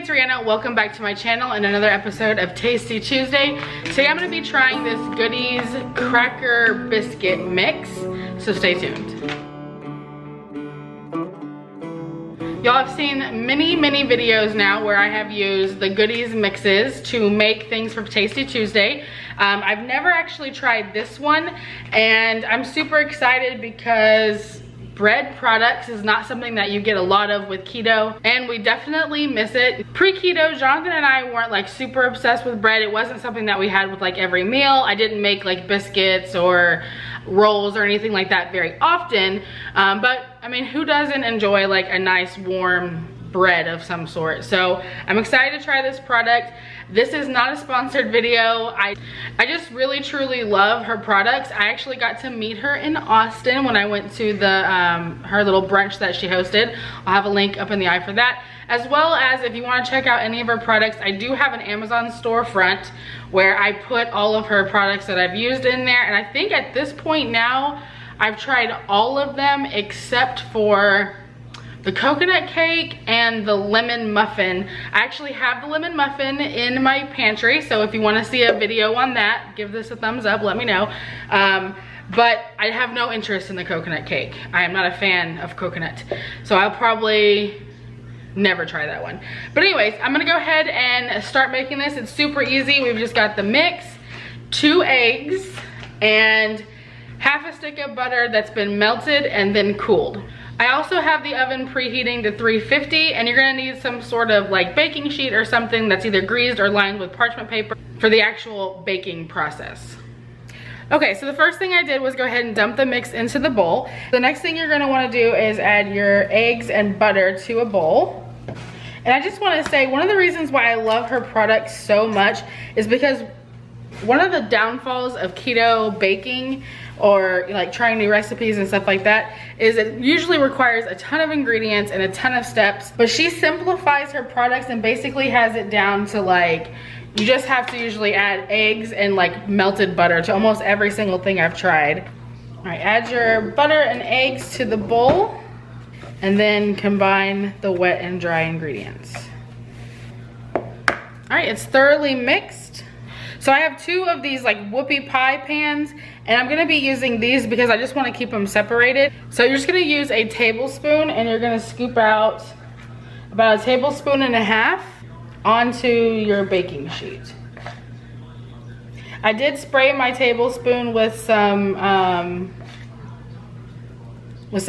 it's Rhianna. Welcome back to my channel and another episode of Tasty Tuesday. Today I'm going to be trying this Goodies cracker biscuit mix, so stay tuned. Y'all have seen many videos now where I have used the Goodies mixes to make things for Tasty Tuesday. I've never actually tried this one, and I'm super excited because bread products is not something that you get a lot of with keto, and we definitely miss it. Pre-keto, Jonathan and I weren't like super obsessed with bread. It wasn't something that we had with like every meal. I didn't make like biscuits or rolls or anything like that very often, but I mean, who doesn't enjoy like a nice warm bread of some sort? So I'm excited to try this product. This is not a sponsored video. I just really truly love her products. I actually got to meet her in Austin when I went to the her little brunch that she hosted. I'll have a link up in the eye for that, as well as if you want to check out any of her products, I do have an Amazon storefront where I put all of her products that I've used in there, and I think at this point now I've tried all of them except for the coconut cake and the lemon muffin. I actually have the lemon muffin in my pantry, so if you want to see a video on that, give this a thumbs up, let me know. But I have no interest in the coconut cake. I am not a fan of coconut, so I'll probably never try that one. But anyways, I'm gonna go ahead and start making this. It's super easy. We've just got the mix, 2 eggs, and half a stick of butter that's been melted and then cooled. I also have the oven preheating to 350, and you're gonna need some sort of like baking sheet or something that's either greased or lined with parchment paper for the actual baking process. Okay, so the first thing I did was go ahead and dump the mix into the bowl. The next thing you're gonna wanna do is add your eggs and butter to a bowl. And I just wanna say, one of the reasons why I love her products so much is because one of the downfalls of keto baking or like trying new recipes and stuff like that is it usually requires a ton of ingredients and a ton of steps, but she simplifies her products and basically has it down to like, you just have to usually add eggs and like melted butter to almost every single thing I've tried. All right, add your butter and eggs to the bowl and then combine the wet and dry ingredients. All right, it's thoroughly mixed. So I have 2 of these like whoopie pie pans, and I'm gonna be using these because I just wanna keep them separated. So you're just gonna use a tablespoon and you're gonna scoop out about 1.5 tablespoons onto your baking sheet. I did spray my tablespoon with some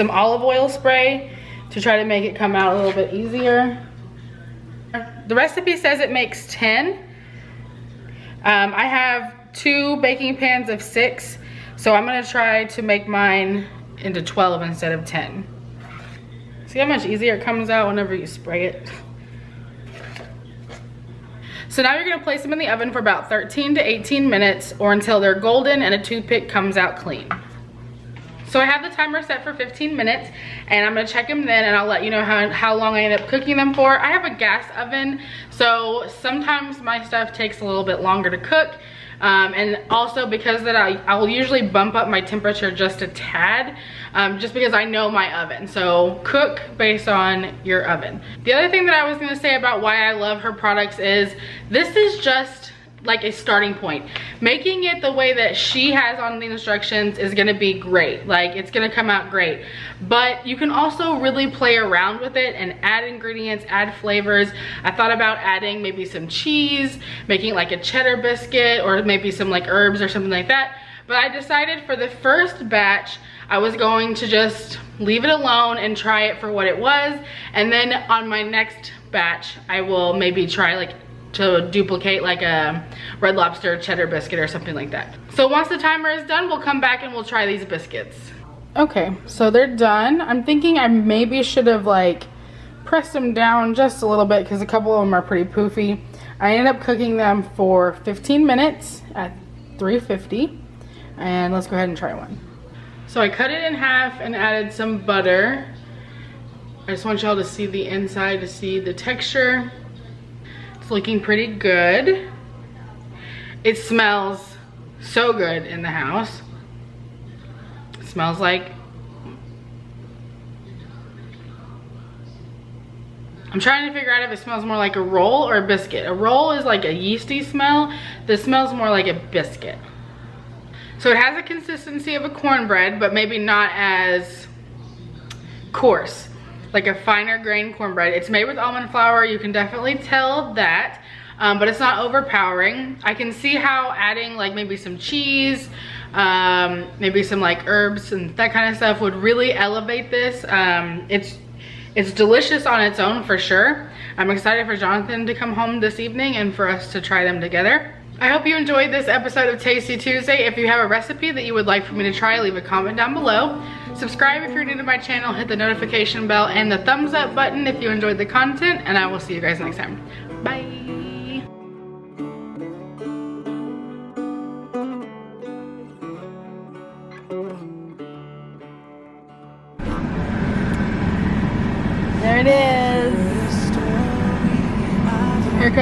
olive oil spray to try to make it come out a little bit easier. The recipe says it makes 10. I have 2 baking pans of 6, so I'm gonna try to make mine into 12 instead of 10. See how much easier it comes out whenever you spray it? So now you're gonna place them in the oven for about 13 to 18 minutes or until they're golden and a toothpick comes out clean. So I have the timer set for 15 minutes, and I'm gonna check them then, and I'll let you know how long I end up cooking them for. I have a gas oven, so sometimes my stuff takes a little bit longer to cook. And also because that I will usually bump up my temperature just a tad, just because I know my oven. So cook based on your oven. The other thing that I was gonna say about why I love her products is this is just like a starting point. Making it the way that she has on the instructions is gonna be great. Like, it's gonna come out great. But you can also really play around with it and add ingredients, add flavors. I thought about adding maybe some cheese, making like a cheddar biscuit, or maybe some like herbs or something like that. But I decided for the first batch, I was going to just leave it alone and try it for what it was. And then on my next batch, I will maybe try like to duplicate like a Red Lobster cheddar biscuit or something like that. So once the timer is done, we'll come back and we'll try these biscuits. Okay, so they're done. I'm thinking I maybe should have like pressed them down just a little bit because a couple of them are pretty poofy. I ended up cooking them for 15 minutes at 350, and let's go ahead and try one. So I cut it in half and added some butter. I just want y'all to see the inside, to see the texture. It's looking pretty good. It smells so good in the house. It smells like I'm trying to figure out if it smells more like a roll or a biscuit. A roll is like a yeasty smell. This smells more like a biscuit. So it has a consistency of a cornbread, but maybe not as coarse, like a finer grain cornbread. It's made with almond flour. You can definitely tell that, but it's not overpowering. I can see how adding like maybe some cheese, maybe some like herbs and that kind of stuff would really elevate this. It's delicious on its own for sure. I'm excited for Jonathan to come home this evening and for us to try them together. I hope you enjoyed this episode of Tasty Tuesday. If you have a recipe that you would like for me to try, leave a comment down below. Subscribe if you're new to my channel, hit the notification bell and the thumbs up button if you enjoyed the content, and I will see you guys next time. Bye. There it is. Haircut